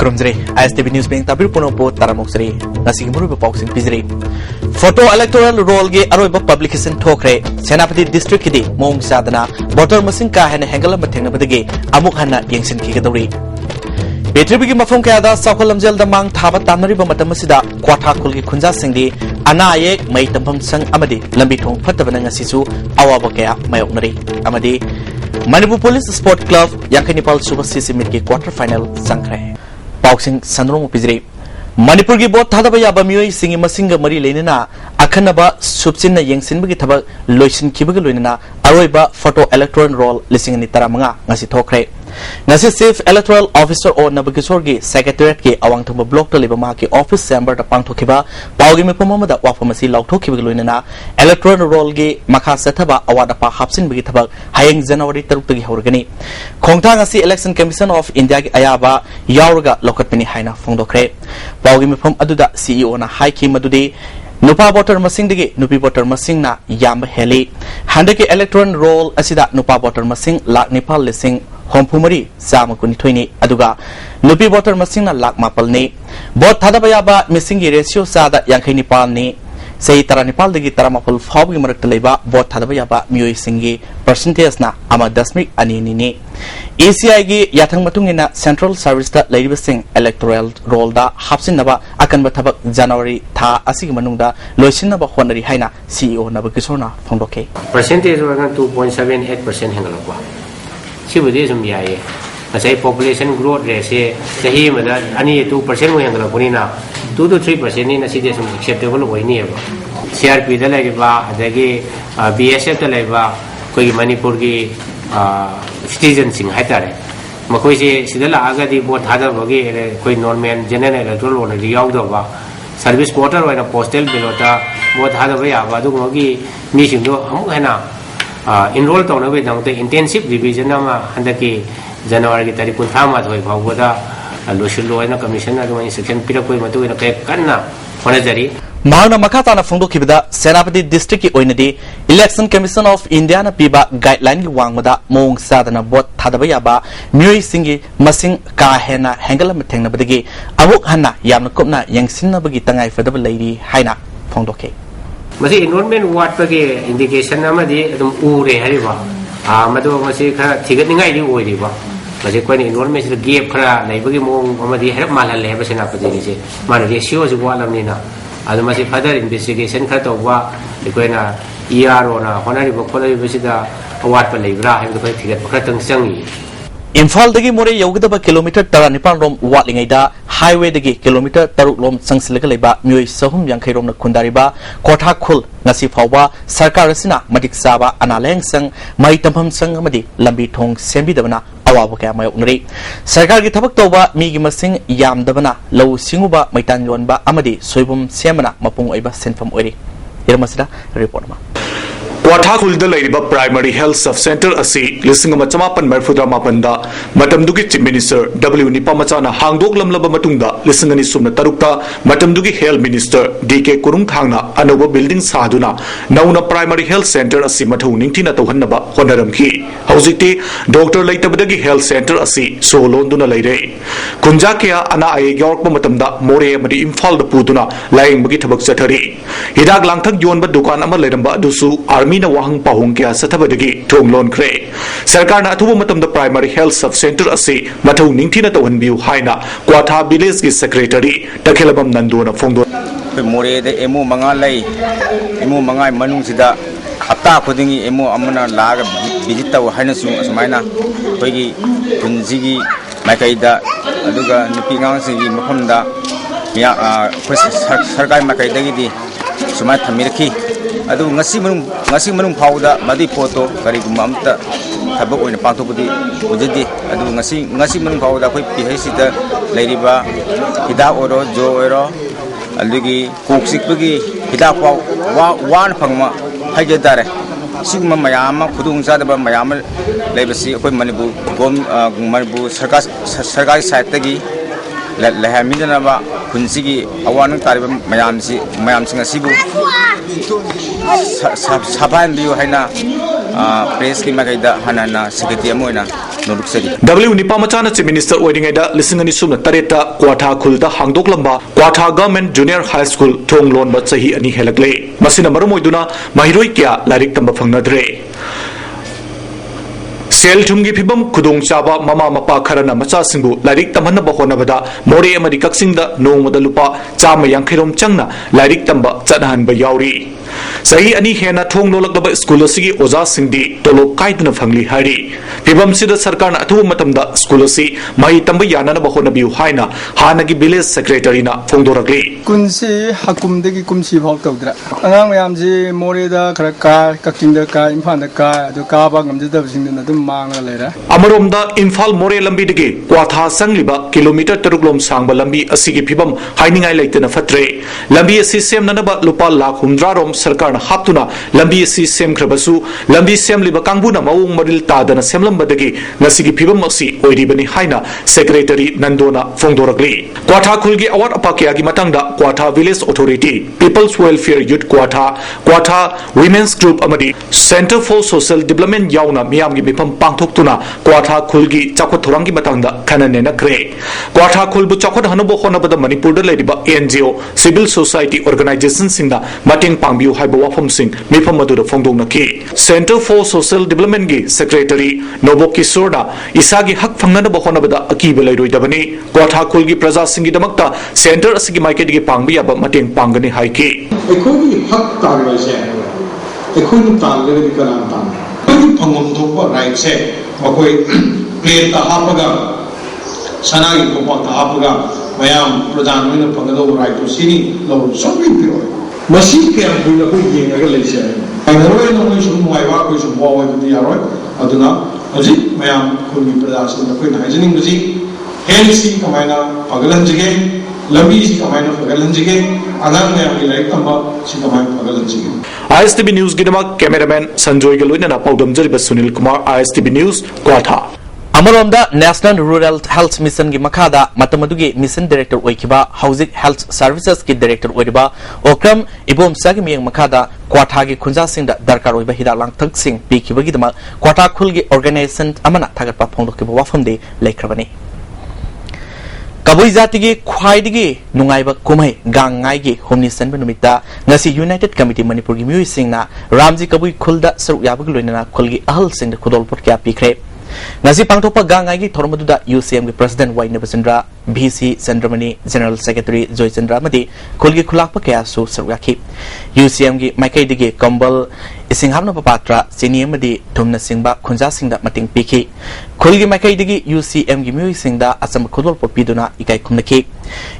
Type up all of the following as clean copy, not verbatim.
खुरुमजरे ISTV news में तबिर पुनोपो तारामोक्सरी नसीगी मुरुब पॉक्सिंग पिजरे photo electoral role के अरोइब publication ठोकरे सेनापति डिस्ट्रिक्ट की मोंग सादना वोटर मसिंग का है हेंगल मथेंगबदगे अमुक हन्ना यंगसिन खिगदौरी पेट्रिबी मफम कयादा साउखल लमजेल दमांग थाबा तामरिब मतम सिदा क्वाठाकुल की खुंजा सिंगदी अना आयेक मई तंफम संग अमदी लंबी थोंग फत्तबना ngasisu awaba kaya mayoknari amadi Manipur police sport club यांखनिपाल सुबह सीसीमिट की क्वार्टर फाइनल संख्रे पाउसिंग संद्रोम पिजरे मणिपुर की बोट थादब याबा मियोई सिंगी मसिंग मरी लेना अखनबा सुबसिन यंगसिनबगी थबक लोइसिनखिबगी लोइना अरोइबा फोटो इलेक्टोरल रोल लिसिंग नि तरामंगा ngasi थोखरे ngasi चीफ इलेक्टोरल ऑफिसर ओ नबकिशोर की सेक्रेटरीट के अवांगथंब ब्लॉक त लेबा मा की ऑफिस चैम्बर द पांगथोखिबा पाउगी मेपममदा वाफमसी लाउथोखिबगी लोइना इलेक्टोरल रोल के मखा सथबा अवादपा हापसिनबगी थबक हायंग जनवरी 3 तगी हौरगनी खोंगथांग asi election commission of India की अयाबा यावरगा लौकतपनी हाइना फोंदोखरे पाउगी मेफम अदुदा सीईओ ना हाइकी मदुदे नुपा वोटर मसिंग दगे नुपी वोटर मसिंग ना याम हेली हंदके इलेक्टोरल रोल असिदा नुपा वोटर मसिंग लाख निपाल लिसिंग होमफुमरी चाम कुनिथोइनी अदुगा नुपी वोटर मसिंग ना लाख मापलनी वोट थादबा याबा मिसिंग की रेशियो सादा यांखै निपालनी सही तरा निपाल दगी तरा मापल फाव की मरक लेबा वोट थादबा याबा मियोई सिंगी परसेंटेज ना अमा दशमिक अनिनी ACI की याथंग मतुंगिना सेंट्रल सर्विस दा लेरिबसिंग इलेक्टोरल रोल दा हापसिनबा अकनबा थबक जनवरी था असिग मनुंगदा लोइसिनबा होनरी हाइना CEO नबकिशोरना फोंदोके परसेंटेज वरना 2.78% हेंगलबा सिबुदे जुम याये नसाई पॉपुलेशन ग्रोथ रेट से सही मदा अनि 2% वो हेंगलबनिना 2 to 3% नि नसिदे जुम एक्सेप्टेबल होइनी है CRP दा लेबा अदगी BSF दा लेबा कोई मणिपुर की सिटीजन सिंह है तारे मकोई से सिदला आगदी बोट थादबगी कोई नॉर्मल जनरल इलेक्टोरल ओनरी यावदबा सर्विस वोटर वाइना पोस्टल बिलोटा बोट थादब याबा दुगमगी मीसिंगदो अमुक हेना इनरोल तौनबे दंगते इंटेंसिव रिवीजन अमा हंदकी जनवरी की तारीख 38 फावबदा लोशिलोयना कमीशन अदुमा इंस्ट्रक्शन पिरकोय मतुना के कन्ना होनजरी मांगना मखाताना फोंदोखिबदा सेनापति डिस्ट्रिक्ट की ओइनदी इलेक्शन कमीशन ऑफ इंडिया ना पीबा गाइडलाइन की वांगमदा मोंग सादना वोट थादबा याबा मियोई सिंगी मसिंग का हेना हेंगल मथेंगनबदगी अमुक हन्ना यामना कोपना यंगसिनबगी तंगाई फदब लैरी हाइना फोंदोखे मसी एनरोलमेंट वाट के इंडिकेशन अमदी अदुम उरे हरिबा मदो मसी खरा थिगतनिंगाई दि ओइरिबा मसी कोइन एनरोलमेंट से गैप खरा लैबगी मोंग अमदी हेरप मालहले हेबा सेनापति से माने रेशियो से वालमनिना अदुमसी फर्दर इन्वेस्टिगेशन खरा तौबा इकोइना ERO ना होनारिबो खोलरिबसिदा अवाट पर लेब्रा हाइबो खरा थिगत खरा तंग चंगी इम्फाल दगी मोरे यौगदब किलोमीटर 19 रोम वाटलिंगैदा हाईवे दगी किलोमीटर 3 रोम संगसिलगा लेबा मियोई सहुम यांखै रोम खुंदारिबा कोठाखुल ngasi फावबा सरकार असिना मदिक साबा अनालेंग संग मई तंफम संग मदि लंबी थोंग सेंबिदबना अवाब कया मायोकनरी सरकार की थबक तौबा मीगी मसिंग यामदबना लौ सिंगुबा मैतान योनबा अमदि सोयबुम सेमना मपुंग ओइबा सेनफम ओइरि इरमसदा रिपोर्ट मा क्वाठाखुलद लैरिबा प्राइमरी हेल्थ सब सेंटर असी लिसिंग मचमापन मरफुद्रा मापनदा मतमदुगी चीफ मिनिस्टर W निपा मचाना हांगदोकलमलबा मतुंगदा लिसिंग अनि सुमना तरुक्ता मतमदुगी हेल्थ मिनिस्टर DK कुरुंग थांगना अनोब बिल्डिंग सादुना नौना प्राइमरी हेल्थ सेंटर असी मथौ निंगथिना तौहन्नबा होनरमखि हौजिकति डॉक्टर लैतबदगी हेल्थ सेंटर असी सोलोंदुना लैरे कुंजाकिया अना आये यौरकबा मतमदा मोरे अमदि इम्फाल द पुदुना लायंगबगी थबक चथरी हिदाक लांगथक योनबा दुकान अमा लैरंबा दुसु आर्मी ना वाहंग पाहुंग क्या सथबदगी थोंग लोन क्रे सरकार ना अथुब मतम the primary health sub centre असे मथौ निंगथिना तौहनबिउ हाइना क्वाथा विलेज की सेक्रेटरी तखेलबम नंदोना फोंदो मोरे दे एमो मंगा लई एमो मंगा मनुंग सिदा हप्ता खुदिंगी एमो अमना लाग विजिट तव हाइना सुमाइना कोइगी पुंजिगी माइकाइदा अदुगा नुपिगांसिगी मफमदा मिया सरकार माइकाइदगी सुमाइ थमिरखी अदु ngasi manung phauda madi photo kari gum amta thabak oina pangthopudi ujadi adu ngasi manung phauda koi PHC da leiriba hida oro jo oro aligi koksikpagi hida phau wan phangma haijadare sigma mayama khudung sadaba mayama leibasi koi manipur manipur sarkar side tagi lehaminaba khunsi awan tariba mayam sing asibu saban biu haina press की मकैदा हनाना security अमोइना नोलुक्सरी W Nipamachana Chief Minister Oidingeda Lisingani Sumna Tareta Kwatha Khulda Hangdok Lamba Kwatha Government Junior High School Thong Lon Ba Chahi Ani Helakle Masina Marumoiduna Mahiroi Kya Larik Tamba Phangnadre Sel Thumgi Phibam Khudong Chaba Mama Mapa Kharana Macha Singbu Larik Tamhana Ba Honabada More Amadi Kaksingda Nongmada Lupa Chama Yankhirom Changna Larik Tamba Chadhan Ba Yauri Sahi Ani Hena Thong Nolakaba School Sigi Oza Singdi Tolo Kaitana Phangli Hari Phibam Sida Sarkarna Athu Matamda School Si Mai Tamba Yanana Ba Honabiu Haina Hanagi Village Secretary na Phongdorakli Kunsi Hakumdagi Kumsi Hawk Tawdra Angang Yamji Morida Kraka Kakinda Ka Imphanda Ka the Kaba Gamjada Singdum Manga later Amaromda Infal More Lambi Digi Kwatha Sangliba Kilometer Teruglom Sangba Lambi Asigi Phibam Hainingai Laitana Fatre Lambi Asi Sem Nanaba Lupa Lakh Humdrarom Sarkarna Haptuna Lambi Asi Sem Krabasu Lambi Sem Liba Kanguna Maung Maril Tadana Semlam Badagi Nasigi Phibam Asi Oidibani Haina Secretary Nandona Phongdorakli Kwatha Khulgi Awat Apakyagi Matangda Kwatha Village Authority People's Welfare Youth Kwatha Women's Group Amadi Center for Social Development Yauna Miyamgi Mipam Pangthoktuna Kwatha Khulgi Chakot Thorangi Matangda Kananena Kre Kwatha Khulbu Chakot Hanobo Honabada Manipurda Lediba NGO Civil Society Organization Singda Mating Pangbiu Haiba Wafam Sing Mipam Madura Phongdongna Ki Center for Social Development Gi Secretary Nobo Kisorda Isagi Hak Fangnana Honabada Akiba Lairoidabani Kwatha Khulgi Praja Singi Damakta Center Asigi Maikedi Pangbi Aba Mating Pangani Haiki Ekoi Hak Tarwaise Ekoi Tarle Karantan Pangum Topa right say Makoi plate the Hapaga Sanagi Topa Hapaga Mayam Prajan Win Pangado right to Sini Low Sopi Piro Masi Kam Pula Pugi Agalisa and the way no issue my work is more with the Arroy Aduna Aji Mayam Kuli Pradas in the Queen Hygienic Musi Helsi Kamana Pagalanjige Lambi Kamana Pagalanjige Anang like Tamba Sikaman Pagalanjige ISTV News Gidama Cameraman Sanjoy Galwina Paudam Jariba Sunil Kumar ISTV News Kwatha Amaronda National Rural Health Mission gi Makada Matamadugi Mission Director Oikiba Housing Health Services ki Director Oiba Okram Ibom Sagimiyang Makada Kwatha gi Khunja Singda Darkar Oiba Hida Langthak Sing Pikibagidama Kwatha Khulgi Organization Amana Thagatpa Phongdokiba Wafamde Laikrabani Kabui Zatigi Khwaidigi Nungaiba Kumai Gangai Homni Senba Numita Ngasi United Committee Manipur gi Mui Singna Ramji Kabui Khulda Saruk Yabagloina Khulgi Ahal Sing the Khudolpot Kya Pikre Ngasi Pangtopa Gangai gi Thormaduda UCM gi President Y Nabasandra BC Sandramani General Secretary Joy Chandra Madi Khulgi Khulakpa Kya Su Sarukaki UCM gi Maikai digi Kambal Isinghamna Papatra Senior Madi Tumna Singba Khunja Singda Mating Piki Khulgi Maikai digi UCM gi Mui Singda Asam Khudol Popiduna Ikai Kumnaki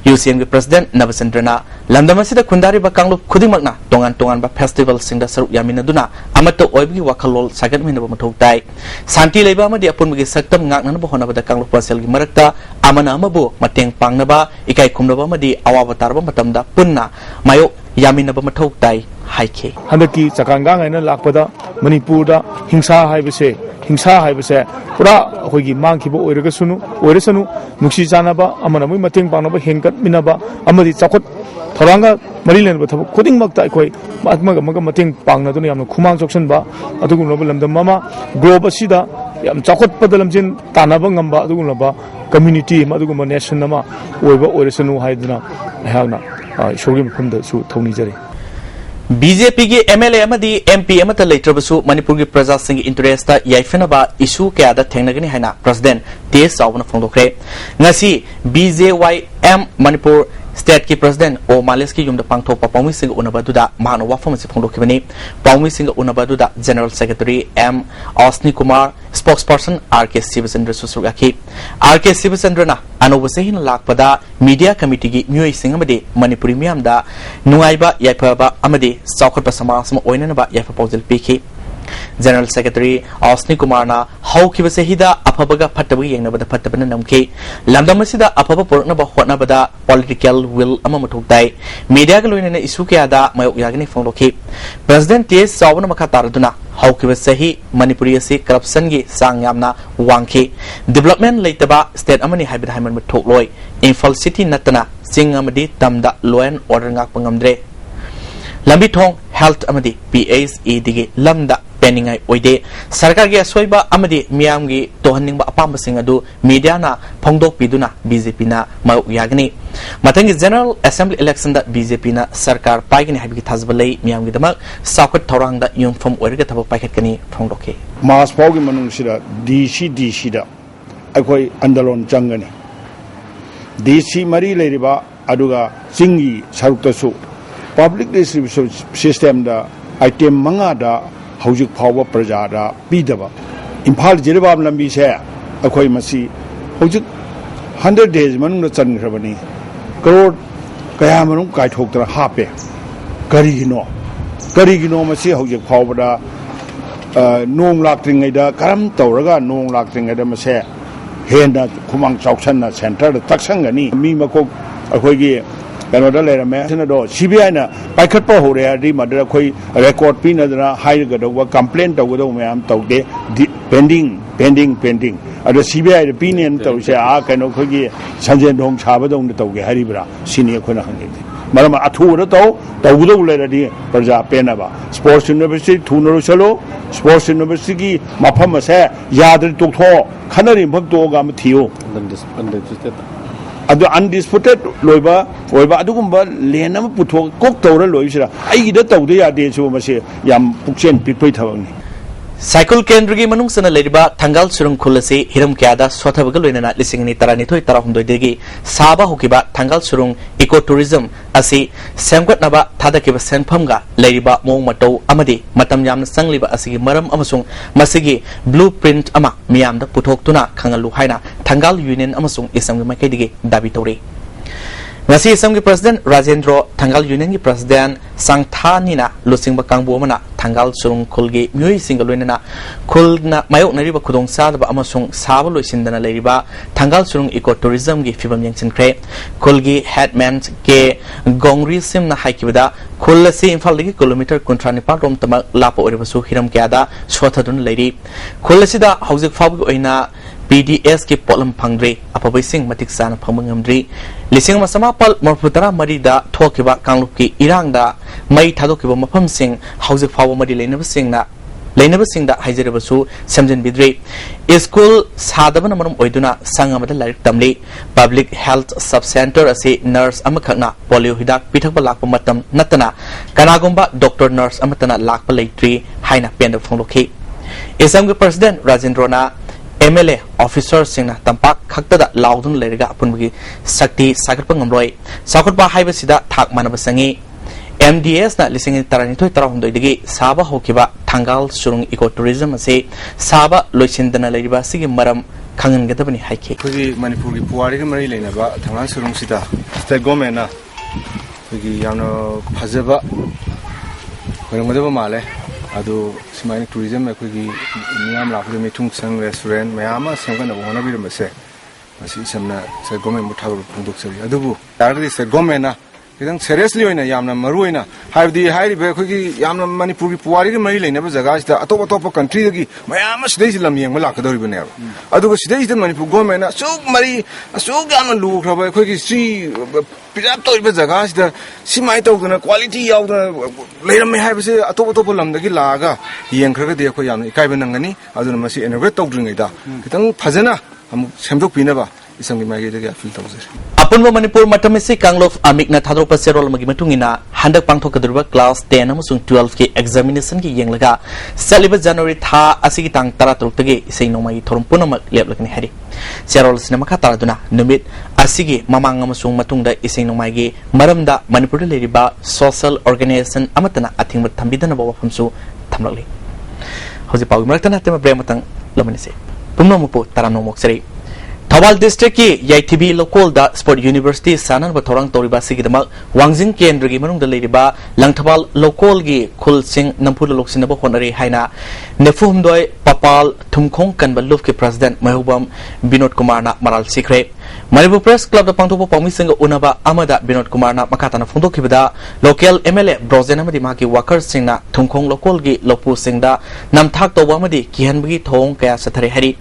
UCM gi President Nabasandrana Landamasida Kundari Bakanglu Kudimakna Tongan ba Festival Singda Saruk Yaminaduna Amato Oibgi Wakalol Sagatmina Matok Santi Leba Madi Apun Magi Saktam Ngakna Bohona Bada Kanglu Pasel gi Marakta Amana Amabu Mateng Pangnaba Ikai Kumnaba Madi Awabatarba Matamda Punna Mayo Yaminaba Matok Dai Haike Handaki Chakangang and Lakpada Manipurda Hingsa Haibase Pura Hogi Mankibo Oresanu Nuksi Janaba Amanami Mating Panaba Hinkat Minaba Amadi Chakot Toranga Marilan with Coding Makta Koi Matmaga Mating Pangnaduni Kumang Jokshan Ba Adugunabalam the Mama Globa Sida Yam Chakot Padalamjin Tanabangamba Adugunaba Community Maduguma Nation Nama Oresanu Haidana Hagna Shogim from the Su Tony Jerry BJP ki MLA amadi MP amata leitrabasu Manipur gi praja sing interest yaifenaba issue kya da thengnagani haina President TS Sawna phongdokre ngasi BJYM Manipur State ki President O Males ki yumda pangthokpa Paumi Singh unabaduda mano wafam se phongdokibani Paumi Singh unabaduda General Secretary M Asni Kumar Spokesperson RK Sivasandra Susugaki RK Sivasandra na anobasehin lakpada Media Committee gi Mui Singh amadi Manipuri miyamda nungaiba yaipaba amadi saukhatpa samasma oinanaba yaifa paujal piki General Secretary Asni Kumar na haukibase hida aphabaga phattabaga yengnabada phattabana namki lamdamasida aphaba pornaba hotnabada political will ama mathokdai media ga loinena issue kya da mayok yagni phongloki President TS Sawna makha taraduna haukibase hi Manipuri ase corruption gi sang yamna wangki development leitaba state amani haibida haiman mathokloi Imphal City natana sing amadi tamda law and order ngak pangamdre Lambi Thong Health Amadi PHE Digi Lamda पेनिंगाई ओइदे सरकार गे सोइबा अमदि मियामगी तोहनिंगबा अपामबसिंग अदु media ना फोंगदोकपिदुना BJP ना Maui यागनी मथंगी general assembly election दा BJP ना सरकार पाइगनी हाबिगी थाजबलै मियामगी दमक साकट थौरांग दा uniform ओइरगा थबक पाइखतकनी फोंगदोके मास फाउगी मनुंगसिदा DC दा अखोई आंदोलन चंगनी डीसी मरी लेरिबा अदुगा सिंगी सरुक्तसु पब्लिक डिस्ट्रीब्यूशन सिस्टम दा आइटम मंगा दा हौजिक फाव प्रजा दा पीदबा इम्फाल जिरबाम लंबी से अखोई मसी हौजिक 100 days मनुंग चनख्रबनी करोड़ कया मनुंग काइथोक्तर हापे करिगिनो मसी हौजिक फावदा नोंग लाक्त्रिङैदा करम तौरगा नोंग लाक्त्रिङैदा मसे हेना खुमांग चौक्सनना सेंटर तक्संगनी मी मकोक अखोइगी कनोदा लेरमे सिनदो सीबीआई ना पाइखटपा होरे आदि मदर अखोइ रेकॉर्ड पिनदना हाइगदवा कंप्लेंट तौगदो मयाम तौदे पेंडिंग अदो सीबीआई द पिनियन तौसे आ कनो खोगी संजय दोंग छाबदों तौगे हरिबरा सिनी अखोना हंगे मरम अथुर तौगदो लेरदि प्रजा पेनबा स्पोर्ट्स यूनिवर्सिटी थुनरो चलो स्पोर्ट्स यूनिवर्सिटी की मफम से यादर तोथो खनरि भक्तोगा मथियो अदो अनडिस्प्यूटेड लोइबा ओइबा अदुगुम्बा लेन अमा पुथो कोक तौरा लोइसिरा आइगिदा तौदे यादे सो मसे याम पुक्सेन पिक्पै थबंगनी साइकिल केंद्र की मनुंग सना लेरिबा थंगाल सुरुंग खुलसे हिरम क्यादा स्वथबगल लोइना लिसिंगनी तरानिथोय तराहुंदोय देगी साबा हुकिबा थंगाल सुरुंग इको टूरिज्म असि सेमगतनबा थादकिबा सेनफमगा लेरिबा मोंग मतौ अमदि मतम यामना संगलिबा असिगी मरम अमसुंग मसिगी ब्लूप्रिंट अमा मियामदा पुथोक्तुना खंगलु हाइना थंगाल यूनियन अमसुंग इसमगी माइकैदिगी दाबी तौरे ngasi isam president Rajendra Thangal Union ki president Sangthani na lusingba kangbu mana Thangal surung khulgi myoi single loina khulna mayok nariba khudong sa ba amasung saba loisindana leriba Thangal surung eco tourism gi fibam yangchin kre khulgi headman ke gongri sim na haikibada khulasi imphal gi kilometer kuntrani pa rom tama lapo oribasu hiram kyada sothadun leri khulasi da hauzik fabu oina PDS की pollen फंग्रे अपबै सिंग मतिक सान फंगमंगमद्री लिसिंग मसमा पल मरफुतरा मरीदा थोकिबा कांगलुप की इरांगदा मई थादोकिबा मफम सिंग हौजिक फाव मरी लेनब सिंगदा हाइजरबसु समजन Bidre school सादबन मरम ओइदुना संगमदा लाइक तमली पब्लिक हेल्थ सब सेंटर असे नर्स अमखना पोलियो हिदाक पिथकबा लाकप मतम नतना कनागुम्बा डॉक्टर नर्स अमतना लाकप लेट्री हाइना पेंद फोंलोखि इसम के president राजेंद्रना MLA officer singna tampak khaktada laudun lerga apungi sakti sagarpa ngamroi sakutba haiba sida thak manaba sangi MDS na lising tarani thoi tarahundoi digi saba hokiba Thangal surung eco tourism ase saba loisindana leriba sigi maram khangan gadabani haike khogi Manipur gi puari gi mari leina ba Thangal surung sida state government na khogi yamno phajaba horamgadaba male ado simaini tourism akhoi miyam lakhu metung sang restaurant mayama semgana wona bi mase masi samna se government muthago pungdok sari adubu tardi se government na kidang seriously oina yamna maru oina haibdi hairi be akhoi yamna Manipur gi puari gi mari leina ba jaga sida atop country gi mayama sidai silam yeng ma lakadori bane adugo sidai sida Manipur government na suk mari suk yamna lu khaba akhoi si pirap to iba jaga sida simai to guna quality yaudna leiram me haibse atop lamdagi laga yengkhraga de akhoi yamna ikai banangani aduna masi integrate tawdringai da kitang phajana amuk semdok pinaba isamgi magi de feel tawser apunba Manipur matamisi Kanglof amikna thadropa serol magi matungina handak pangthokadurba class 10 amasung 12 ki examination ki yenglaga saliba January tha asigi tang 13 tagi isai nomai thorum punamak leplakni hari serol sinema kha taraduna numit asigi mamang amasung matungda isai nomai gi maramda Manipur leriba social organization amatana athingba thambidana bawa famsu thamlakli hoji pawi maratana tema brematang lamanise pumnomupu taramnomok seri Thawal district ki ISTV local da sport university sanan ba thorang toriba sigidama wangjing kendra gi manung da leriba langthawal local gi khulsing nampur loksin ba honare haina nefumdoi papal thumkhong kanba luf ki president mahubam Binod Kumar na maral sikre Manipur Press Club da pangthopa pawmi singa unaba amada Binod Kumar na makatana phongdokhibada local MLA Brozen amadi maki workers singna thumkhong local gi lopu singda namthak toba amadi kihanbagi thong kaya sathare hari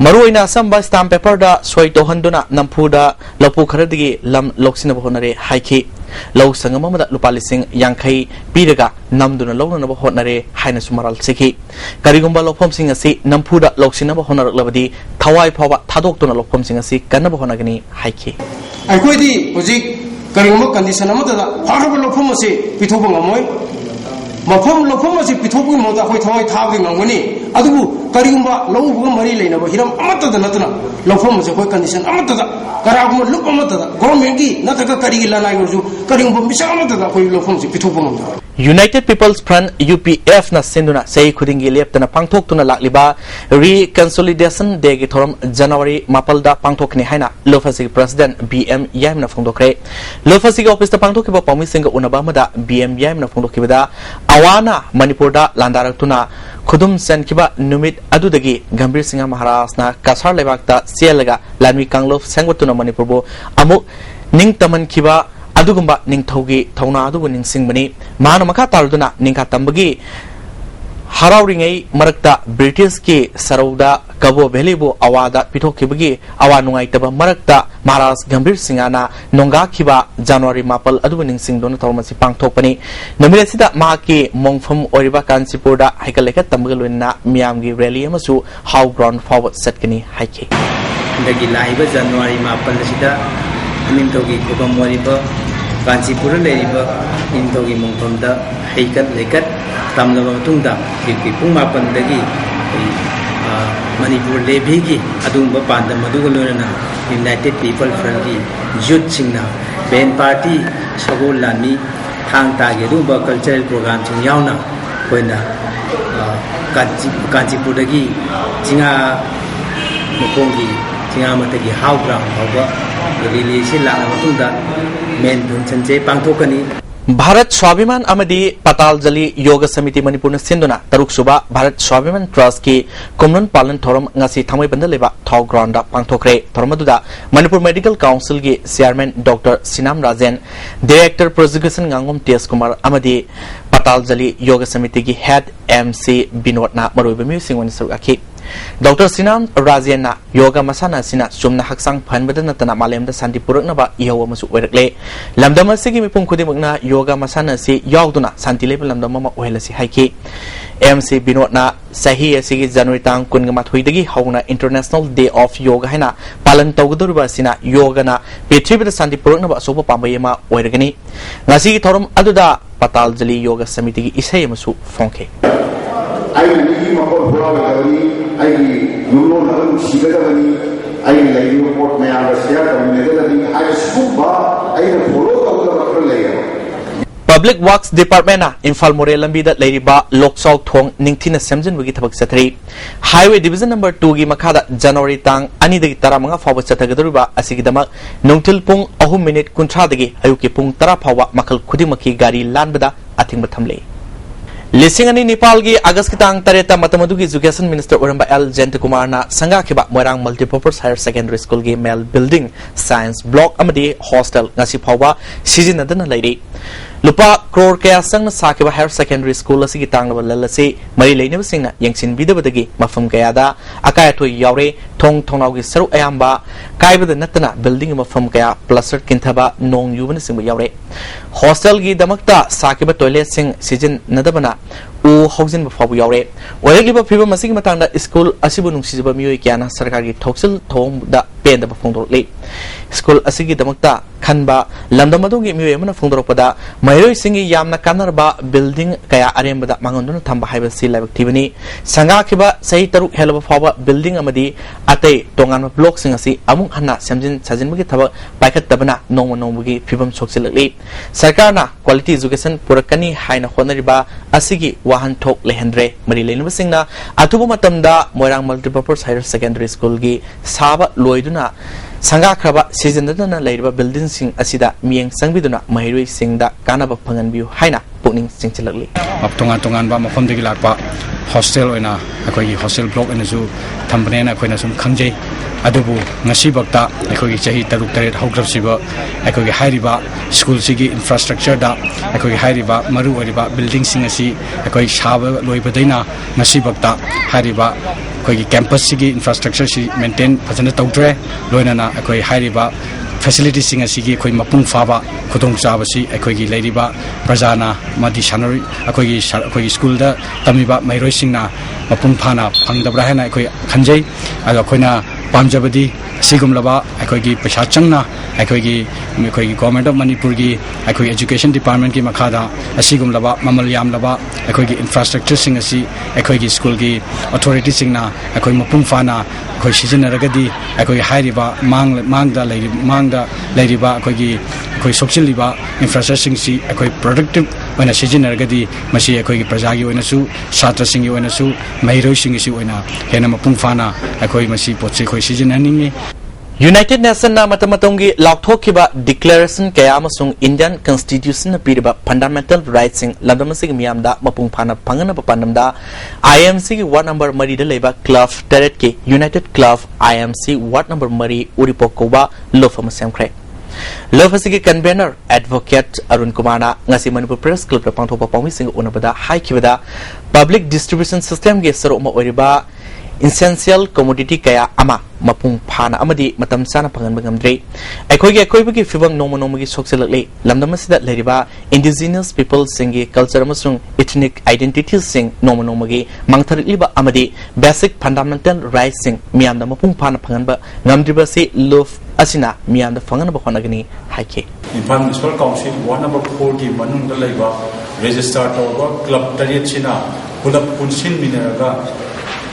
Maruina samba stamp paper da soi tohanduna nampuda lopu kharadigi lam loksina honare haiki lau sangam amada lupa lising yankai piraga namduna launanaba hotnare haina sumaral sikhi karigumba lofom sing asi nampuda loksinaba honaраklabadi thawai phawa thadoktuna lofom sing asi kanaba honagani haiki aikoidi hojik karigumba condition amada haraba lofom asi pithoba ngamoi mafam lofom asi pithobu moda hoi thawai thabi ngangani adubu karigumba lawuga mari leinaba hiram amata da natna lofom asi hoi condition amata da karagumba lup amata da government ki nataka karigi lanai urju karigumba misa amata da hoi lofom asi pithobu ngamda United People's Front UPF na sinduna sei khudingi leptana pangthok lakliba Reconciliation Day gi thoram January mapalda pangthokni haina Lofasi President BM Yam na phongdokre Lofasi office ta pangthokkiba pawmi singa unaba mada BM Yam na phongdokkibada awana Manipur da landaraktuna khudum senkiba numit adudagi Gambir Singha Maharaj na kasar lebakta sielaga lanwi kanglof sangwatuna Manipur bo amu ning taman kiba adugumba ningthaugi thauna adubu ningsingbani mana makha talduna ningka tambagi harauringai marakta British ki sarauda kabo valley awada pithokkibagi awa nungaitaba marakta Maharaj Gambir Singhana nonga khiba January mapal adubu ningsingdona thawmasi pangthokpani namiresida mahaki mongfam oriba Kansipurda haikaleka tambagalwena miyamgi rally amasu how ground forward setkani haiki dagi laiba January mapal sida Nintogi Kubamoriba, Kansipura Leriba, Nintogi Mongfonda, Heikat Lekat, Tamlavatunda, Puma Pandagi, Manipur Lebigi, Adumba Panda Madugulana, United People Friendly, Jut Singna, Ben Party, Sagol Lani, Tang Tageruba Cultural Programs in Yauna, Kwenda, Kansipuragi, Tinga Mukongi, Tinga Matagi, How Ground, Bharat Swabiman Amadi Pataljali Yoga Samiti Manipur Sinduna Taruk Suba Bharat Swabiman Trust ki Kumran Palan Thoram ngasi thamai banda leba thaw ground da pangthokre thormaduda Manipur Medical Council ki Chairman Dr. Sinam Rajan Director Prosecution Ngangom TS Kumar Amadi Pataljali Yoga Samiti ki Head MC Binod na maroiba mi singwan saraki Dr. Sinam Rajan yoga masana sina sumna haksang phanbada tana malem da santi purakna ba ihawa masu oirakle lamdama sigi mipum khudimukna yoga masana si yauduna santi level lamdama ma ohelasi haiki MC Binod na sahi asigi January tang kunga thuidagi hauna International Day of Yoga haina palan tawgdurba sina yoga na prithvi da santi purakna ba soba pambayema oiragani ngasi thorum aduda Pataljali Yoga Samiti ki isai masu fonke I need more probably. I know no Sigani. I lay report may understand. I scuba. I follow the layer. Public Works Department na Infal Morelambi da Leriba Loksau Thong Ningtina Semjin wigi thabak satri Highway Division number 2 gi makhada January tang ani dagi taramanga fawa satagadruba asigidama nungtil pung 3 minute kuntra dagi ayuki pung tara fawa makal khudimaki gari lanbada athingba thamle Lisingani Nepal gi August ki tang tareta matamadu gi Education Minister Oramba L Jentakumar na sanga khiba Moirang Multipurpose Higher Secondary School gi Mel Building Science Block amadi hostel ngasi phawa sizinadana leiri Lupa crore kaya sang na sakiba Higher Secondary School asigi tangna lalasi mari leineba singna yangsin bidabadagi mafam kaya da akaya to yaure thong thongnau gi saru ayamba kaibada natana building mafam kaya plaster kinthaba nong yubana singba yaure hostel gi damakta sakiba toilet sing season nadabana u housing fabu yaure oigliba phiba masigi matangda school asibu nungsiba miyoi kyana sarkar gi thoksil thom da penda ba phongdorle school asigi damakta khanba lamdamadungi miyoi amana phongdorpada mairoi singi yamna kanarba building kaya arembada mangonduna thamba haiba si laibak tibani sanga khiba sahi taruk helaba fawa building amadi atei tongan block sing asi amung hanna samjin sajinbagi thaba paikat tabana nongma nongbugi phibam soksilakli sarkarna quality education purakani haina honariba asigi wahan thok lehendre mari leinaba singna atubu matamda Moirang Multipurpose Higher Secondary School gi saba loiduna sanga khraba seasonadana leiriba building sing asida mieng sangbiduna mairoi singda kanaba phanganbiu haina pukning singchilakli tongan tongan ba mafam degi lakpa hostel oina akoi hostel block ena su thambane na koina sum khangjei adubu ngasi bakta akoi chahi taruk taret haugrabsiba akoi hairiba school sigi infrastructure da akoi hairiba maru oriba building sing asi akoi shaba loibadaina ngasi bakta hairiba akoi campus sigi infrastructure si maintain phajana tawdre loina na akoi hairiba facilities sing asigi khoi mapung phaba khudong chabasi akhoi gi leiriba prajana madi sanori akhoi school da tamiba mairoi singna mapung phana phangdabra hena akhoi khanjai aga khoina pamjabadi sigum laba akhoi gi paisa changna akhoi gi government of Manipur gi akhoi education department ki makhada asigum laba mamal yam laba akhoi gi infrastructure sing asi akhoi gi school gi authority singna akhoi mapung phana akhoi sijinaragadi akhoi hairiba mangda leiriba akhoi sochiliba infrastructure sing si akhoi productive oina sijinaragadi masi akhoi gi praja gi oina su satra sing gi oina su mairoi sing si oina hena mapung phana akhoi masi potse khoi sijinaningi United Nations na matamatonggi laukthokhiba declaration kaya amasung Indian Constitution na piriba fundamental rights sing lamdamasig miyamda mapung phana phangana papandamda IMC ki ward number mari da leba club terrace ke United Club IMC ward number mari uripok koba lofam semkhre lofasigi convener advocate Arun Kumar na ngasi Manipur Press Club ra pangthopa pawmi sing unabada haikibada public distribution system ge saroma oriba essential commodity kaya ama mapung phana amadi matam sana pangan bangamdre akhoi fibang noma gi sokselakle lamdamasida leriba indigenous people singi culture amasung ethnic identities sing noma gi mangtharliba amadi basic fundamental rights sing miyamda mapung phana phangan ba ngamdriba se love asina miyamda phangana ba khonagani haike Imphal Municipal Council ward number 4 ki manungda laiba register toba club tariat china pulap punsin minaraga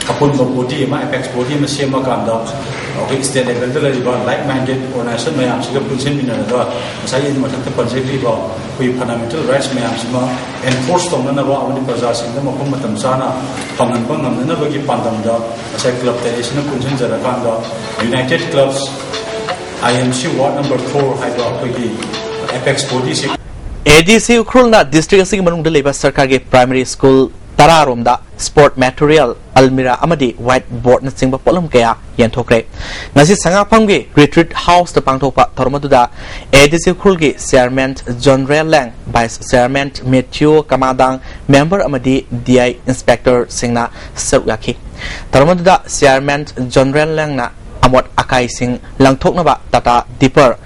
kapun body ma apex body ma sema kanda okay state level da liba like minded organization mayam siga punsin minaraga sai in mathak project liba koi fundamental rights mayam sima enforce tongna na ba amani praja sing da makom matam sana pangan bangam na ba gi pandam da sai club tradition punsin jara kanda United Clubs IMC ward number 4 haiba koi apex body si ADC ukrulna district asigi manungda leba sarkar ge primary school Tararomda sport material almira amadi whiteboard na singba polam kaya yanthokre ngasi sanga phamge retreat house ta pangthopa thormaduda ADC khulgi chairman John Lang vice chairman Matthew Kamadang member amadi DI inspector singna saruyaki thormaduda chairman John Lang na amot akai sing langthoknaba tata dipper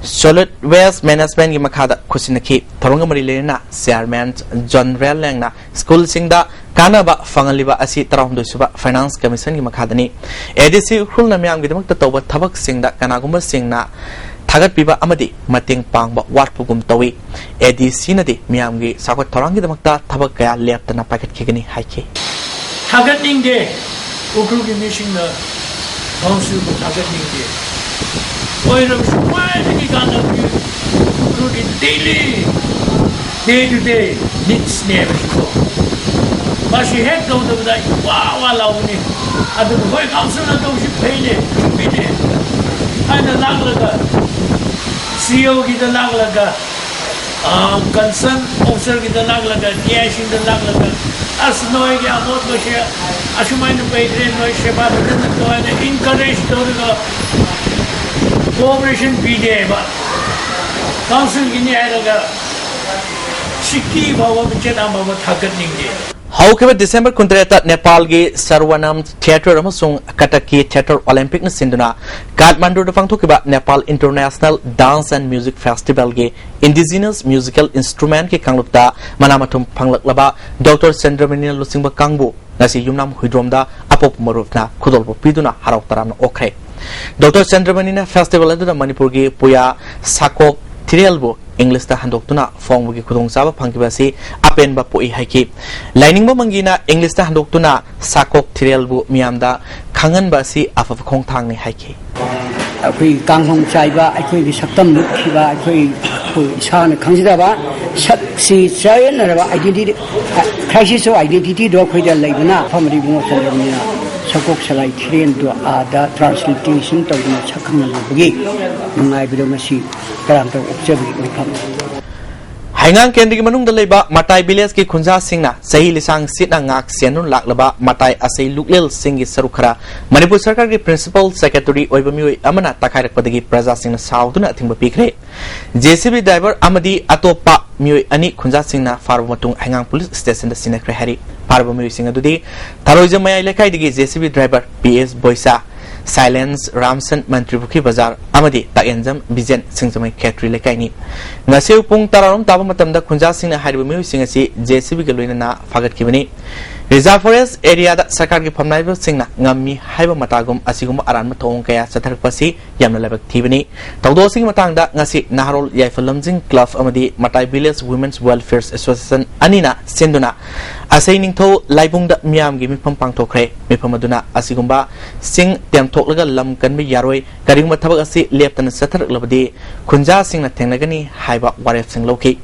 solid waste management gi makhada khusinaki thorong mari lena chairman John Lang na school singda kanaba fangaliba asi tarawndoi suba finance commission gi makhadani ADC khulna myam gi damak tawba thabak singda kanagumba singna thagat piba amadi mating pangba watpugum tawi ADC nadi myam gi sakot thorang gi damakta thabak kaya leptana packet khigani haike thagat ningde ukru gi mission na council ko thagat ningde Why do we daily, day to day, needs never go. But she had to do that. Wow, I love me. I don't know why council and those you pay it. And the Laglaga, CEO get the Laglaga, concern officer get the Laglaga, cash in the Laglaga. As no idea about the share, as you mind to pay train, no share, but encourage to the cooperation PDA, but council in the area, Shiki Baba Chedama Hakaning. However, December Kuntreta Nepal ge Sarwanam Theatre Amasung Kataki Theatre Olympic na Sinduna Kathmandu da Pangthokiba Nepal International Dance and Music Festival ge indigenous musical instrument ke kanglukta manamathum phanglaklaba Dr. Chandramani Lusingba Kangbu ngasi yumnam huidromda apop marufna khudolbo piduna harau taramna okre Dr. Chandramani na festival adu Manipur ge puya sakok Tirelbo English ta handoktuna fongbugi khudong saba phangkibasi apen ba poi haiki lining ba mangina English ta handoktuna sakok Tirelbo miamda khangan basi afa khong thang ni haiki akhui kanghong chaiba akhui gi saktam lukhiba akhui isana khangsida ba saksi chayen na ba identity crisis of identity do khoi da laibuna family bungo chandramani sakok salai thiren do ada translation to na sakhang na bugi ngai bido masi karam to observe mikam Hangang Kendri Manung the Leba, Matai Biles ki Kunza Singna, Sahi Lisang Sitna Ngak Sianun Laklaba, Matai Asay Luklil Singi Sarukara, Manipur Sarkar ki Principal Secretary Oibamui Amana Takai Padagi Praza Singna Sauduna Timba Pikre, JCB driver Amadi Atopa Mui Ani Kunza Singna Farmatung Hangang Police Station the Sinakre Harry, Parabamui Singadudi, Taroja Maya Lekai Digi JCB driver PS Boisa, Silence Ramson Mantribukhi Bazar Amadi Tagenjam Bizen Singsamai Katri Lekaini Ngasiu Pung Tararum Tabamatam da Kunja Sing Haibu Musing asi JCB Galuina Fagat Kibani Reserve Forest area that Sakar Pamnaibu Singna Ngami Haiba Matagum Asigum Aran Matong Kaya Satar Pasi Yamna Lebak Tibani Taudo Sing Matanga Ngasi Naharol Yaifalamzing Club Amadi Matai Village Women's Welfare Association Anina Sinduna Asaining To Laibung da Miam Gimi Pampang Tokre Mipamaduna Asigumba Sing Tiam Toklaga Lam Kanbi Yaroi Karing Matabasi Leptan Satar Labadi Kunja Sing Natanagani Haiba Waref Sing Loki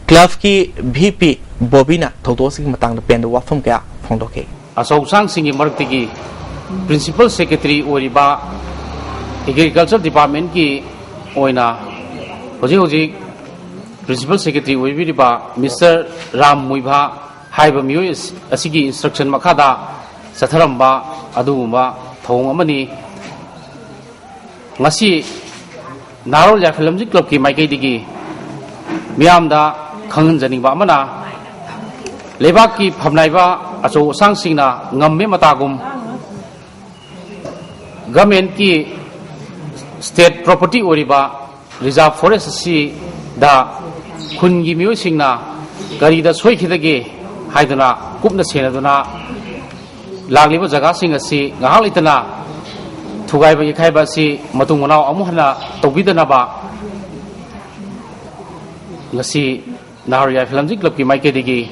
Club Ki VP Bobina Taudo Sing Matang the Pen the Wafum Kaya Fondoke Asau Sang Singing Martiki Principal Secretary Oriba Agriculture Department Ki Oina Hoji Principal Secretary Oriba Mr. Ram Muiba Haiba Muyus Asigi Instruction Makada Sataramba Aduma Thong Amani Ngasi Narol Yafalamji Club Ki Maike Digi Miamda Kangan Zaninba Mana Lebaki Pamnaiba Aso Sang Singna Ngamme Matagum Government Ki State Property Oriba Reserve Forest Si Da Kungi Myu Singna Gari da Soi Khidage Haiduna Kupna Senaduna Lagliba Jaga Singa Si Ngahalitana Thugaiba Yakaiba Si Matungana Amuhana Tobidanaba Ngasi Naharia Filamji Club Ki Maike Digi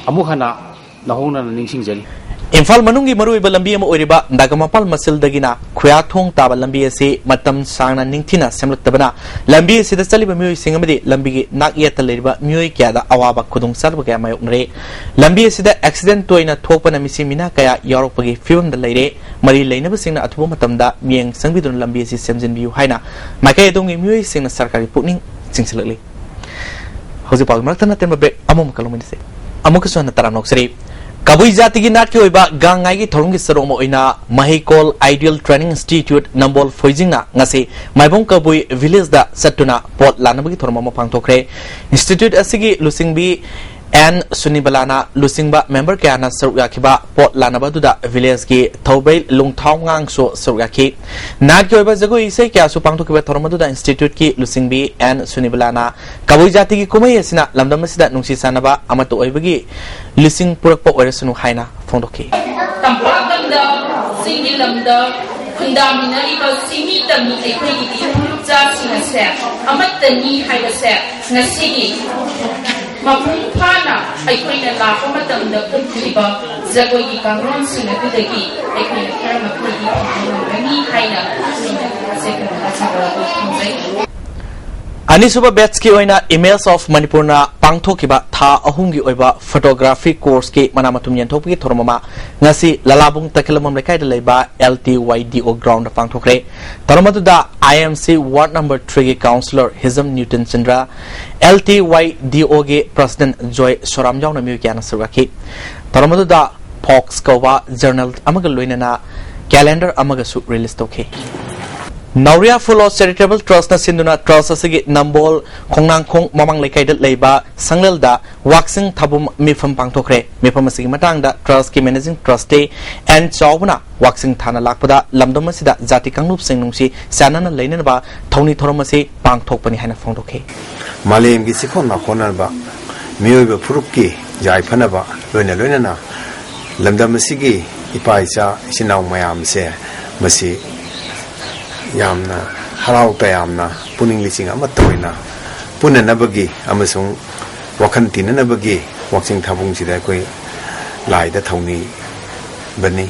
Amuhana Nahona Ningsing Jali Imphal Manungi Maru Balambi Oriba Dagamapal Masil Dagina Kuyatong Taba Lambi Si Matam Sangna Ningtina Semlak Tabana Lambi Si the Saliba Mui Singamadi Lambi Nak Yeta Liba Mui Kiada Awaba Kudung Sarbaga Mayokre Lambi Si the accident to in a Topana Missimina Kaya Europagi Film the Lady Marie Lane Sing at Womatamda Miang Sangvidun Lambi Si Semzin View Haina Makay Dungi Mui Sing a Sarkari Puning Sincerely Hosipal Martana Tembe Amum Kaluminse Amukason Taranoxri Kabui Jatigi Natki Oiba Gangai Torungi Saromo Ina Mahikol Ideal Training Institute Nambol Foizina Ngasi Maibong Kabui Village da Satuna Port Lanabagi Tormama Pangtokre Institute Asigi Lusingbi and Sunibalana Lusingba member Kana Saruyakiba Port Lanabaduda Village Ki Taubay Lungtaungang So Saruyaki Natki Oiba Zago Ise Kya Supangtokiba Tormaduda Institute Ki Lusingbi and Sunibalana Kabui Jatigi Kumay Sina Lamdamasida Nungsi Sanaba Amato Oibagi Lising Purpo Oresunu Haina Fondoki Tampakamda Singilamda Kundaminariba Simitami Ekigi Jasina Amatani Haibase Nasigi Mapung Pana Aikina Lafamatam the Kukiba Zagoyi Kangron Sinagudagi Aikina Karamaki Rani Haina Second Anisuba Betski Oina Emails of Manipurna Pangtokiba Tha Ahungi Oiba Photography Course Ki Manamatum Yantopi Tormama Ngasi Lalabung Takilamam Lekai Leba LTYDO Ground Pangtokre Tormatuda IMC Ward Number 3 Councillor Hizam Newton Chandra LTYDO Ge President Joy Soramjau Namukiana Suraki Tormatuda Fox Kova Journal Amagaluinana Calendar Amagasu release Toki Nauria Full of Charitable Trust na Sinduna Trust asigi Nambol Kongnang Kong Mamang Lekai dat Leiba Sanglelda Waxing Tabum Mifam Pangtokre Mifam asigi Matangda Trust ki Managing Trustee and Chawna Waxing Thana Lakpada Lamdomasida Jati Kanglup Sing Nungsi Sanana Lainaba Tony Toromasi Pangtokpani Hana Fondoke Malim gi sikon na khonarba Mioba Purupki Jai Panaba Loina Lamdamasigi Ipaisa Sinau Mayam se Masi Yamna Harau Tayamna Puning Lising Amatoina Punanabagi Amasung Wakantina Nabagi Waxing Tabung Sidakoi Lai the Tony Bani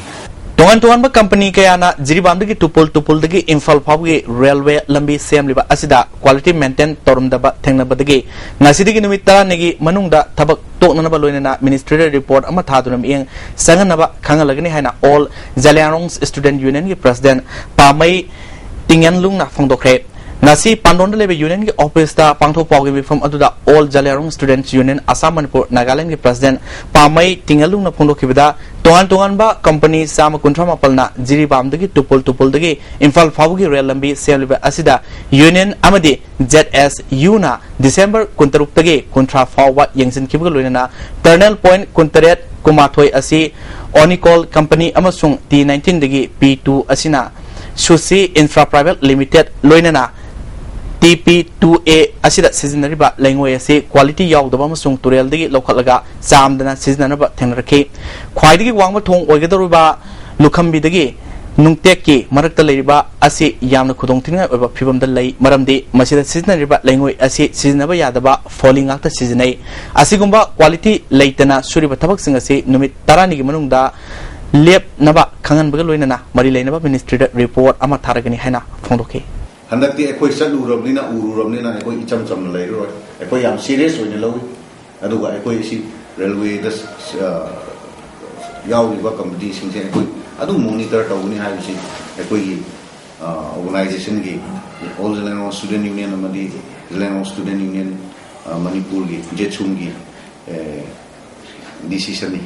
Tuan company Kayana Jiribamdagi Tupul Dagi Infal Pabgi Railway Lambi Semliba Asida Quality Maintain Torumdaba Tengnabadagi Nasidigi Numita Negi Manungda Tabak Toknabaloina Ministerial Report Amathadunam Ing Sanganaba Kangalagani Hana All Zalianong's Student Union President Pamay Tingan Lungna Fondokre Nasi Pandon Lebe Union Office da Pangto Pogi from Aduda All Jalarong Students Union Assam Manipur Nagaland President Pamay Tingalung Pondokibida Tuan ba company Sama Kuntrama Palna Jiribamdagi Tupul Dagi Infal Faugi Rail Lambi Semliba Asida Union Amadi ZSU na December Kuntaruptagi Kuntra Forward Yangsin Kibugaluna Ternal Point Kuntaret Kumatoi Asi Onicol Company Amasung T19 Dagi P2 Asina Susi Infra Private Limited loinana TP2A asida seasonariba lengway ase quality yaudaba amasung turel digi lokhalaga samdana seasonaraba thengraki khwaidigi wangba thong oigadoruba lukhambi dagi nungtekki marakta leiriba asi yamna khudong thinga oiba phibamda lei maramdi masida seasonariba lengway asi seasonaba yadaba falling akta seasonai asigumba quality leitana suriba thabak sing asi numit 10 gi manungda lep naba khangan baga loinana mari leinaba ministry report ama tharagani haina phondoke handakti ekoi sadurabnina ururabnina ekoi icham cham leiroi ekoi yam serious oina lowi aduga ekoi si railway das yawi ba committee sing ekoi adu monitor tawni haisi ekoi organization gi all Zelenong student union amadi Zelenong student union Manipur gi jechum gi decision ni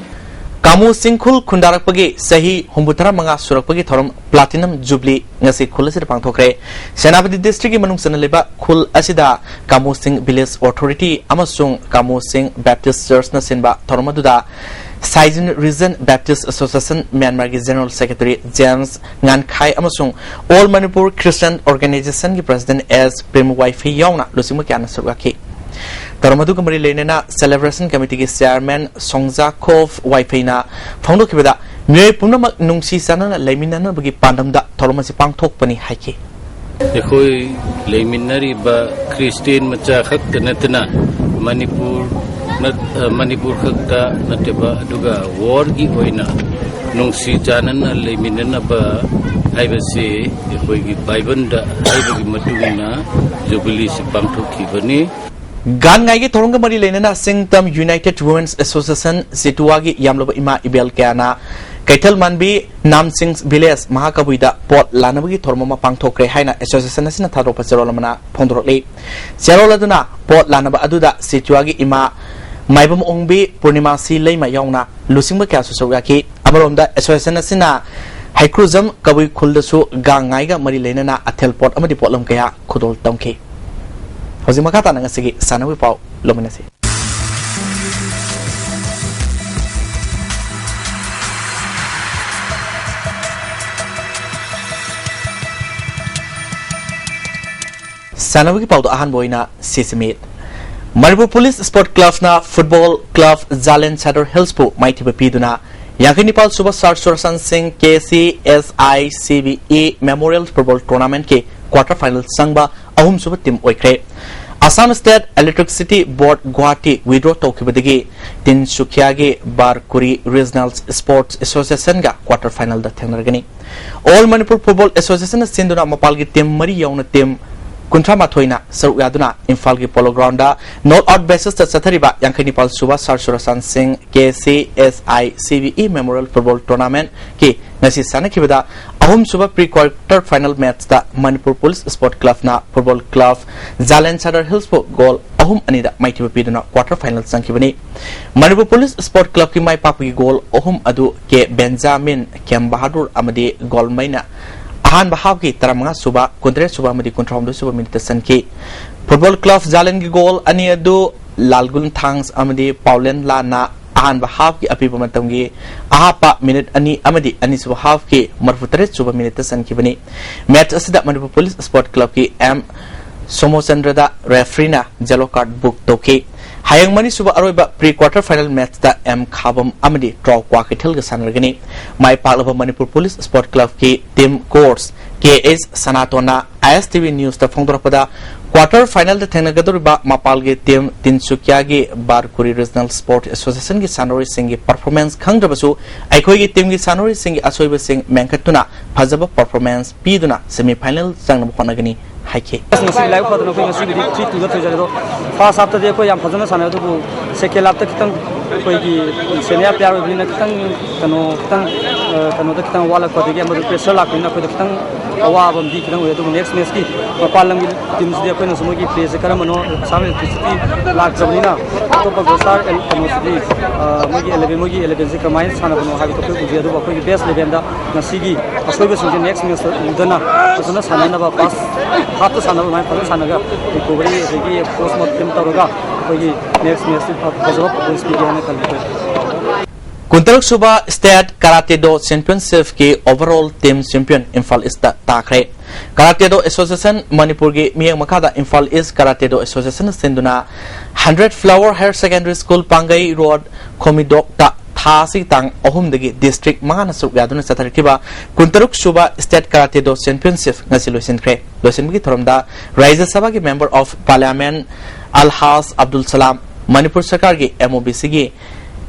Kamu Singkhul Kundarakpagi Sahi Humbutara Manga Surakpagi Thorum Platinum Jubilee ngasi khul asida pangthokre Senapati district gi manung sanaliba khul asida Kamu Singh Village Authority amasung Kamu Singh Baptist Church na sinba thorumaduda Saijin Region Baptist Association Myanmar gi General Secretary James Ngankhai amasung All Manipur Christian Organization gi President S Prem Wifi yauna lusima kyana surgaki Taramadu Kamari Lenena Celebration Committee ki Chairman Songja Khov Waifeina Phongdo kibada Mye Punamak Nungsi Sana Leminana bagi Pandamda Toromasi Pangthokpani haiki Ekhoi Leminari ba Christian macha khak kanatna Manipur khakta nateba aduga war gi oina nungsi janana leminana ba haibase ekhoi gi Bible da haibagi matugina Jubilee si pangthokibani Gan ngai thorong mari lenana Singtam United Women's Association Situagi Yamloba Ima Ibel Kana Kaital Manbi Nam Singh's Village Mahakabuida Port Lanabagi Thormama Pangthokre Haina Association Asina Tharo Pacherolamana Phondrole Cheroladuna Port Lanaba Aduda Situagi Ima Maibam Ongbi Purnima Si Leima Yauna Lusingba Kya Susogaki Amaromda Association Asina Haikruzam Kabui Khuldasu Gangaiga Mari lenana Athel Port Amadi Potlam Kaya Khudol Tamki Hozi makata nang sige sana wi pau lominasi sana wi pau do ahan boina sisimit Manipur Police Sport Club na Football Club Jalen Cedar Hills pu maiti bepiduna Yankinipal Suba Sarsuran Singh KCSICVE Memorial Football Tournament ke quarter final sangba ahum suba team oikre Assam State Electricity Board Guwahati withdraw tokibadagi Tinsukiage Barkuri Regional Sports Association ga quarter final da thenargani All Manipur Football Association sinduna mapalgi team mari yauna team Kuntra Mathoina Saru Yaduna Imphal gi Polo Ground da not out basis ta sathariba Yankinipal Suba Sarsuran Singh KCSICVE Memorial Football Tournament ki nasi sana kibada ahum suba pre-quarter final match da Manipur Police Sport Club na Football Club Jalen Cedar Hills po goal ahum anida maiti bapiduna quarter final sangkibani Manipur Police Sport Club ki mai pakgi goal ahum adu ke Benjamin Kem Bahadur amadi goal maina ahan bahab ki taramanga suba kontre suba amadi kontraumdo suba minute sanki Football Club Jalen ki goal ani adu Lalgun Thangs amadi Paulen Lana ahan bahab ki api pamatamgi ahapa minute ani amadi ani suba half ki marfutare suba minute sankibani match asida Manipur Police Sport Club ki M Somochandra da referee na yellow card book toki hayang mani suba aroiba pre-quarter final match da M Khabam amadi draw kwa kithil ga sanargani mai paklaba Manipur Police Sport Club ki team coach KS Sanatona ISTV News ta phongdorpada quarter final da thenagdoriba mapalge team Tinsukia gi Barkuri Regional Sport Association gi sanori sing gi performance khangdrabasu aikoi gi team gi sanori sing gi asoiba sing menkatuna phajaba performance piduna semi final changna khonagani haike ngasi live khadna ko ngasi gi 3-2 da thojare do first half ta je ko yam phajana sana do second half ta kitang koi gi senior player oi bina kitang kano da kitang wala ko de amadu pressure la ko na ko kitang awa bam di kitang do next match ki palang gi team se ko na sumo gi play se karam no samne city lak jamina to pa gosar el kano city mogi 11 se kamai sana no ha ko ko ji do ko gi best level da ngasi gi asoi be sunje next match udana usuna sana na ba pass hat to sana mai pa sana ga recovery se gi post mortem ta roga ko gi next match pa jawab post gi gana kal Kuntaruk Suba State Karate Do Championship ki overall team champion Imphal East takre. Karate Do Association Manipur gi miyang makada Imphal East Karate Do Association sinduna 100 Flower Higher Secondary School Pangai Road Komidok ta Thasi tang ohum dagi district mangana sugyaduna satarkiba Kuntaruk Suba State Karate Do Championship ngasi loisin kre. Loisin gi thoromda Rajya Sabha gi Member of Parliament Alhas Abdul Salam Manipur Sarkar gi MOBC gi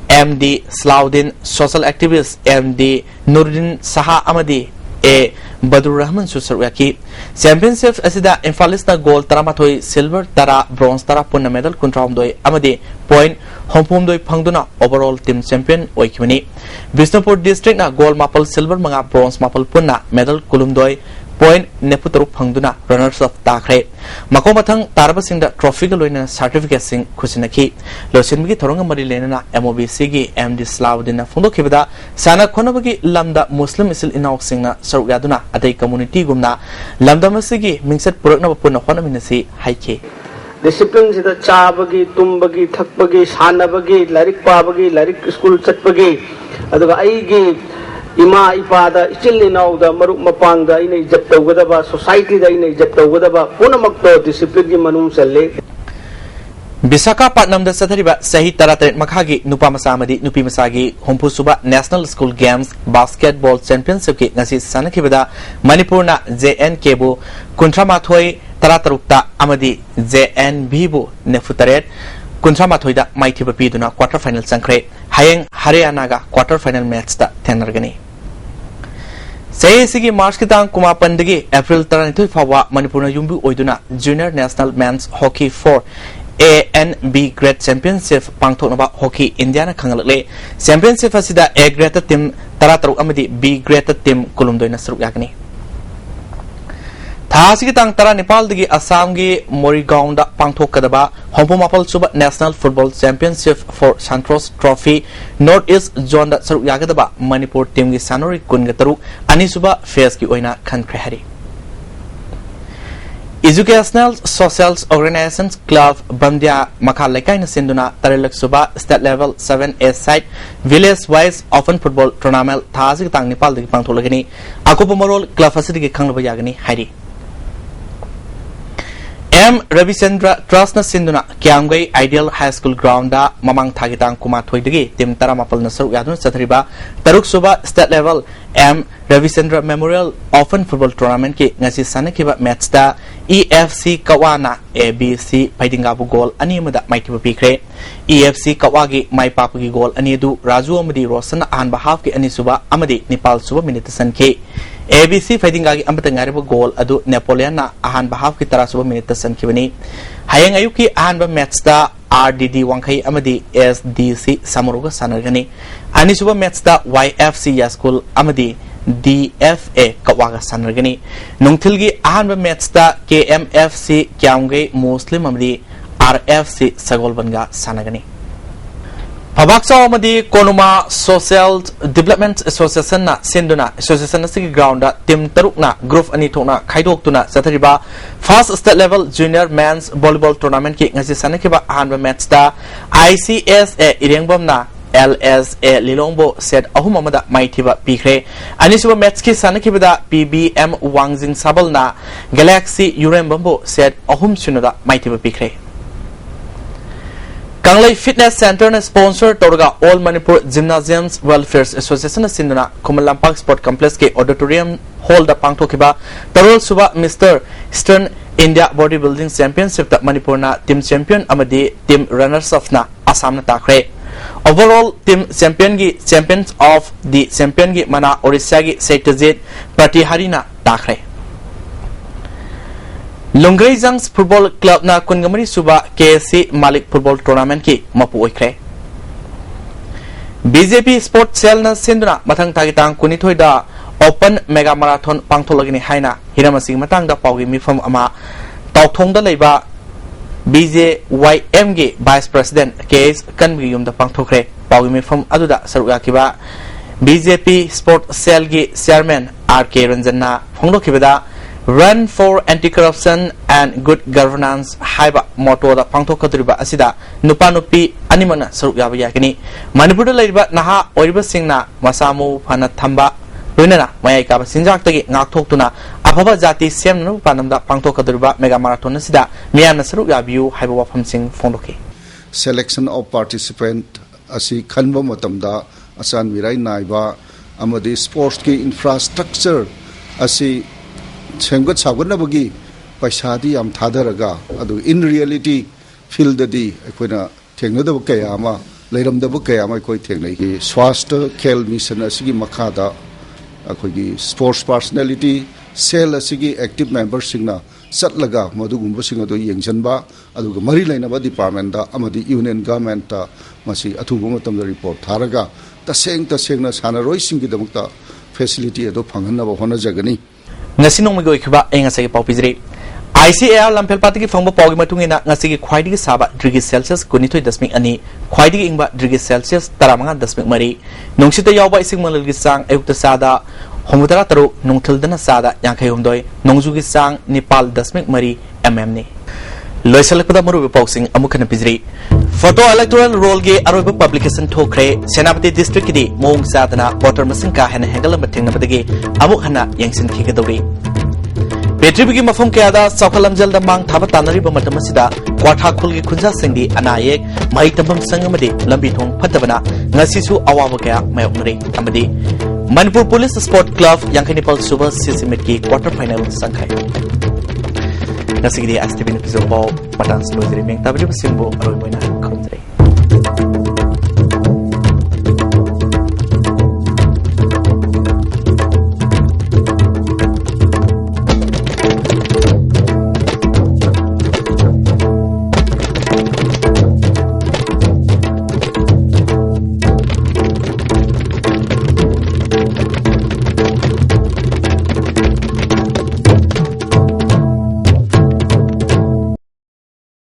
MD Slaudin Social Activist MD Nuruddin Saha Amadi A Badur Rahman Susarwaki Championship asida Imphal na gold taramatoi silver tara bronze tara punna medal kuntraumdoi Amadi point hompumdoi phangduna overall team champion oikimani Bisnupur district na gold mapal silver manga bronze mapal punna medal kulumdoi point neputaruk phangduna runners up takre makomathang tarabasingda trophy galoina certificate sing khusinaki losingi thoronga mari lenana MOBC gi MD Slaudina fondo khibada sana khonabagi lamda muslim isil inauk singna saruyaduna adai community gumna lamda masigi mingsat purakna punna khona minasi haike discipline sida chabagi tumbagi thakbagi sanabagi larik pabagi larik school chatbagi aduga aigi Ima ipada ichil inauda maruk mapangda ina ijat tawgadaba society da ina ijat tawgadaba punamakto discipline gi manung salle Visakhapatnam da sathariba sahi taratret makhagi nupa masamadi nupi masagi hompu suba National School Games Basketball Championship ki ngasi sanakibada Manipurna JNK bu kuntramathoi taratarukta amadi JNB bu nefutaret kuntramathoi da maithiba piduna quarter final changkre hayeng Haryana ga quarter final match da thenargani Sayasigi March kitang kumapandagi April 32 fawa Manipurna yumbu oiduna Junior National Men's Hockey 4 A and B grade championship pangthoknaba hockey Indiana khangalakle championship asida A grade team tarataruk amadi B grade team kulumdoina saruk yakani Thasigi tang tara Nepal dagi Assam gi Morigaon da pangthokadaba Hompomapal suba National Football Championship for Santos Trophy Northeast Zone da saruk yagadaba Manipur team gi Sanori kungataruk ani suba phase gi oina khankhre hari Educational Social Organizations Club Bandia Makha Laikai na sinduna Tarilak Suba State Level 7A side Village Wise Open Football Tournament Thasigi tang Nepal dagi pangtholagani Akupamarol club facility gi khanglaba yagani hari M. Ravichandra Trust na sinduna Kiamgai Ideal High School Ground da Mamang Thagitang Kumathoy dagi Tim Taramapal na saruk yadun sathariba Taruk Suba State Level M. Ravichandra Memorial Open Football Tournament ki ngasi sanakiba match da EFC Kawana ABC Paidingabu goal ani amada maitiba pikre EFC Kawagi mai papagi goal ani du Raju amadi Rosan ahanba half ki ani suba amadi Nepal suba minute sanke ABC Paidingagi amata ngariba goal adu Napoleon na ahanba half ki tara suba minute sankibani hayang ayuki ahanba match da RDD Wangkai amadi SDC Samuruga sanargani ani suba match da YFC Yaskul amadi DFA Kawaga sanargani nungtilgi ahanba match da KMFC Kyamgai Muslim amadi RFC Sagolbanga sanagani Pabaksa amadi Konuma Social Development Association na sinduna association na sigi ground da team taruk na group ani thokna khaidok tuna sathariba first state level junior men's volleyball tournament ki ngasi sanakiba ahanba match da ICSA irengbam na LSA Lilongbo set ahum amada maithiba pikre anisuba match ki sanakibada PBM Wangjing Sabal na Galaxy Urembambo set ahum sunuda maithiba pikre Kanglai Fitness Center na sponsor Torga All Manipur Gymnasiums Welfare Association na sinduna Kumalampak Sport Complex ke auditorium hall da pangthokiba Tarol Suba Mr. Eastern India Bodybuilding Championship da Manipur na team champion amadi team runners up na Assam na takre overall team champion gi champions of the champion gi mana Orissa gi Satyajit Pratihari na takre Lungai Jangs Football Club na Kungamari Suba KSC Malik Football Tournament ki mapu oikre BJP Sport Cell na sinduna mathang tagitang kunithoi da Open Mega Marathon pangtholagini haina hiramasing matang da pawgi mifam ama tawthong da leiba BJYM gi Vice President KS Kanbi yum da pangthokre pawgi mifam aduda saruga kiba BJP Sport Cell gi Chairman RK Ranjan na phongdo kibada Run for Anti-Corruption and good governance haiba motto da pangthok kadriba asida nupa nupi animana saruk yaba yakini Manipur da laiba naha oiriba singna masamu phana thamba loinana mayai ka sinjak tagi ngak thok tuna afaba jati semnu panamda pangthok kadriba mega marathon asida miyana saruk yabiu haiba wafam sing fondoke selection of participant asi khanba matamda asan virai naiba amadi sports ki infrastructure asi chengot sagunna bagi paisa di am thadaraga adu in reality field di akoina thengna da kaya ama leiram da kaya ama koi thengnai ki swasthya khel mission asigi makhada akoigi sports personality cell asigi active members singna satlaga madugumba singa do yengjanba aduga mari laina ba department da amadi union government ta masi athubu matam da report tharaga tasengna sanaroi singi damukta facility ado phanghanna ba hona jagani ngasi nong migoi khiba enga sai pau pizre ICAR lampel pati ki phangba pawgi matungina ngasi ki khwaidi ki saba degree celsius 22.2 khwaidi ki ingba degree celsius 35.3 nungsita yawba ising malal ki sang ayukta sada homutara taru nungthildana sada yankhai homdoi nongju ki sang 9.3 mm ni loisalakpada maru pausing amukhana pizri photo electoral roll ge aroba publication thokre senapati district ki mong sadana voter masing ka hena hengal mathing nabadagi amukhana yangsin khigadauri Petribigi mafum kayada Saukalam Jalda Mang Thaba Tanari Bamatamasida, Kwata Kulgi Kunja Singdi, Anayek, Maitabam Sangamadi, Lambitong, Patabana, Nasisu Awawaka, Mayomri, Amadi, Manipur Police Sport Club, Yankanipal Super Sisimiki, quarter final Sankai. Nasigidi ISTV Manipuri, Matan Slozri, Meng Tabri Simbo, Roymana, Country.